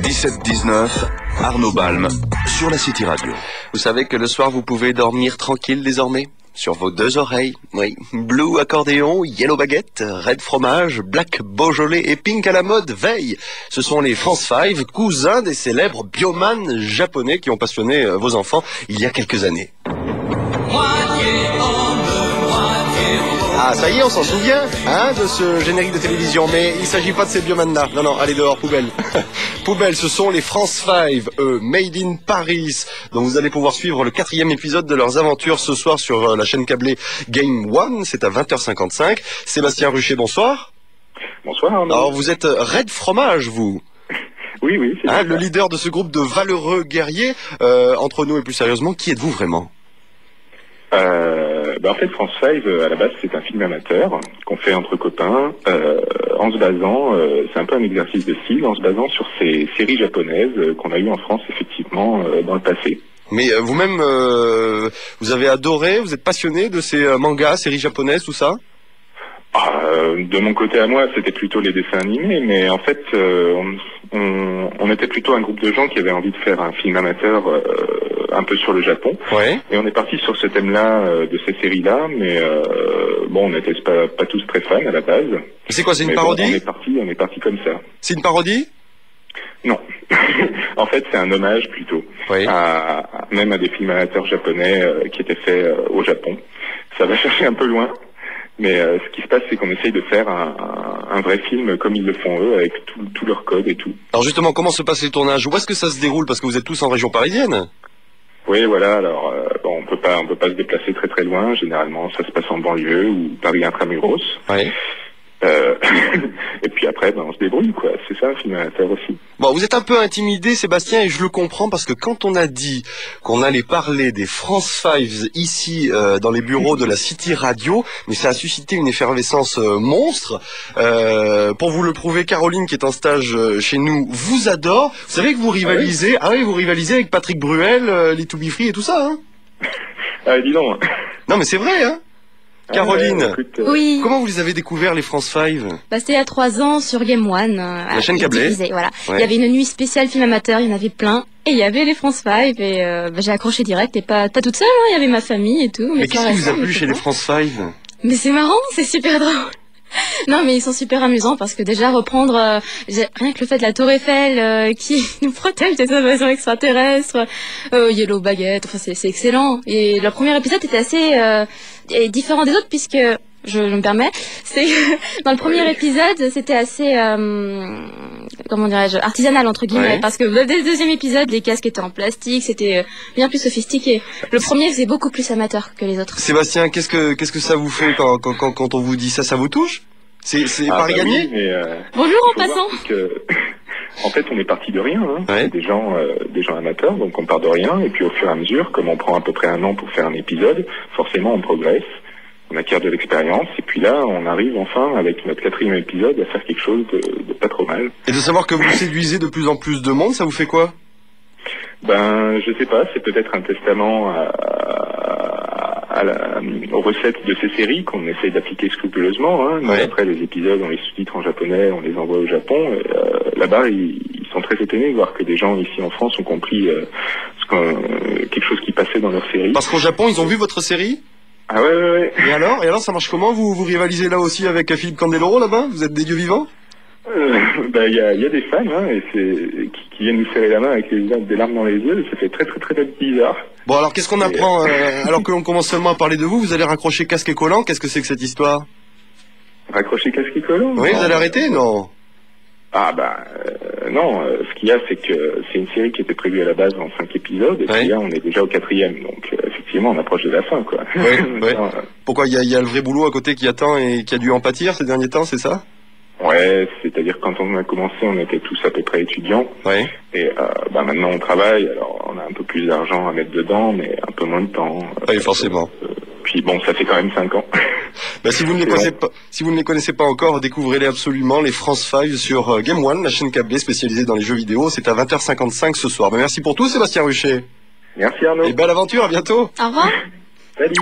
17-19, Arnaud Balme, sur la City Radio. Vous savez que le soir, vous pouvez dormir tranquille désormais sur vos deux oreilles. Oui, Blue accordéon, Yellow baguette, Red fromage, Black Beaujolais et Pink à la mode veille. Ce sont les France 5, cousins des célèbres bioman japonais qui ont passionné vos enfants il y a quelques années. Ah, ça y est, on s'en souvient, hein, de ce générique de télévision, mais il s'agit pas de ces bioman-là. Non, non, allez dehors, poubelle. Poubelle, ce sont les France 5, Made in Paris, dont vous allez pouvoir suivre le 4e épisode de leurs aventures ce soir sur la chaîne câblée Game One, c'est à 20h55. Sébastien Ruchet, bonsoir. Bonsoir, Arnaud. Alors, vous êtes Red Fromage, vous. Oui, oui. Hein, le leader de ce groupe de valeureux guerriers. Entre nous et plus sérieusement, qui êtes-vous vraiment? En fait, France 5, à la base, c'est un film amateur qu'on fait entre copains, en se basant, c'est un peu un exercice de style, en se basant sur ces séries japonaises qu'on a eues en France, effectivement, dans le passé. Mais vous-même, vous avez adoré, vous êtes passionné de ces mangas, séries japonaises, tout ça? De mon côté à moi, c'était plutôt les dessins animés, mais en fait, on était plutôt un groupe de gens qui avaient envie de faire un film amateur un peu sur le Japon. Ouais. Et on est parti sur ce thème-là, de ces séries-là, mais bon, on n'était pas tous très fans à la base. C'est quoi, c'est une mais parodie? Bon, on est parti comme ça. C'est une parodie? Non. En fait, c'est un hommage plutôt, Oui. même à des films amateurs japonais qui étaient faits au Japon. Ça va chercher un peu loin. Mais ce qui se passe, c'est qu'on essaye de faire un vrai film comme ils le font eux, avec tout leur code et tout. Alors justement, comment se passe les tournages? Où est-ce que ça se déroule? Parce que vous êtes tous en région parisienne. Oui, voilà. Alors, bon, on peut pas se déplacer très très loin. Généralement, ça se passe en banlieue ou Paris intramuros. Oui. Et puis après, on se débrouille, quoi. C'est ça, un film amateur aussi. Bon, vous êtes un peu intimidé, Sébastien, et je le comprends parce que quand on a dit qu'on allait parler des France 5 ici dans les bureaux de la City Radio, mais ça a suscité une effervescence monstre. Pour vous le prouver, Caroline, qui est en stage chez nous, vous adore. Vous savez que vous rivalisez, ah oui, vous rivalisez avec Patrick Bruel, les To Be Free et tout ça, hein? Ah, dis donc. Non, mais c'est vrai, hein? Caroline, écoute, Oui, comment vous les avez découvert les France 5? c'était il y a 3 ans sur Game One. La chaîne câblée. Voilà. Ouais. Il y avait une nuit spéciale film amateur, il y en avait plein. Et il y avait les France 5 et j'ai accroché direct et pas toute seule, hein, il y avait ma famille et tout. Mais qu'est-ce qui vous a plu chez les France 5? Mais c'est marrant, c'est super drôle. Non, mais ils sont super amusants parce que déjà reprendre rien que le fait de la Tour Eiffel qui nous protège des invasions extraterrestres, Yellow baguette, enfin c'est excellent. Et le premier épisode était assez différent des autres puisque je me permets, c'est que dans le premier épisode c'était assez comment dirais-je, artisanal entre guillemets, Ouais. parce que dès le deuxième épisode les casques étaient en plastique, c'était bien plus sophistiqué. Le premier c'est beaucoup plus amateur que les autres. Sébastien, qu'est-ce que ça vous fait quand on vous dit ça? Ça vous touche? C'est Paris gagné? Oui, mais, Bonjour en faut voir passant. que, en fait, on est parti de rien, hein. Ouais. C'est des gens amateurs, donc on part de rien, et puis au fur et à mesure, comme on prend à peu près 1 an pour faire un épisode, forcément on progresse, on acquiert de l'expérience, et puis là, on arrive enfin, avec notre 4e épisode, à faire quelque chose de pas trop mal. Et de savoir que vous séduisez de plus en plus de monde, ça vous fait quoi? Ben, je sais pas, c'est peut-être un testament aux recettes de ces séries qu'on essaye d'appliquer scrupuleusement, hein. Ouais. Après, les épisodes, on les sous-titre en japonais, on les envoie au Japon, et, là-bas, ils sont très étonnés de voir que des gens ici en France ont compris quelque chose qui passait dans leur série. Parce qu'au Japon, ils ont vu votre série? Ah ouais. Et alors, ça marche comment? Vous rivalisez là aussi avec Philippe Candeloro là-bas? Vous êtes des dieux vivants? Ben, il y a des fans, hein, et qui viennent nous serrer la main avec des larmes dans les yeux, et ça fait très très très bizarre. Bon, alors qu'est-ce qu'on apprend alors que l'on commence seulement à parler de vous? Vous allez raccrocher casque et collant? Qu'est-ce que c'est que cette histoire? Raccrocher casque et collant? Oui, vous allez arrêter? Non. Ah non, ce qu'il y a, c'est que c'est une série qui était prévue à la base en 5 épisodes, et Ouais. puis là on est déjà au 4e, donc effectivement on approche de la fin, quoi. Ouais. Non, Pourquoi? Il y a le vrai boulot à côté qui attend et qui a dû en pâtir ces derniers temps, c'est ça? ouais, c'est-à-dire quand on a commencé, on était tous à peu près étudiants, Ouais. et maintenant on travaille, alors on a un peu plus d'argent à mettre dedans, mais un peu moins de temps. Oui, forcément. Puis bon, ça fait quand même 5 ans. Bah, si vous ne les connaissez pas encore, découvrez-les absolument, les France 5 sur Game One, la chaîne câblée spécialisée dans les jeux vidéo. C'est à 20h55 ce soir. Bah, merci pour tout, Sébastien Ruchet. Merci Arnaud. Et belle aventure, à bientôt. Au revoir. Salut.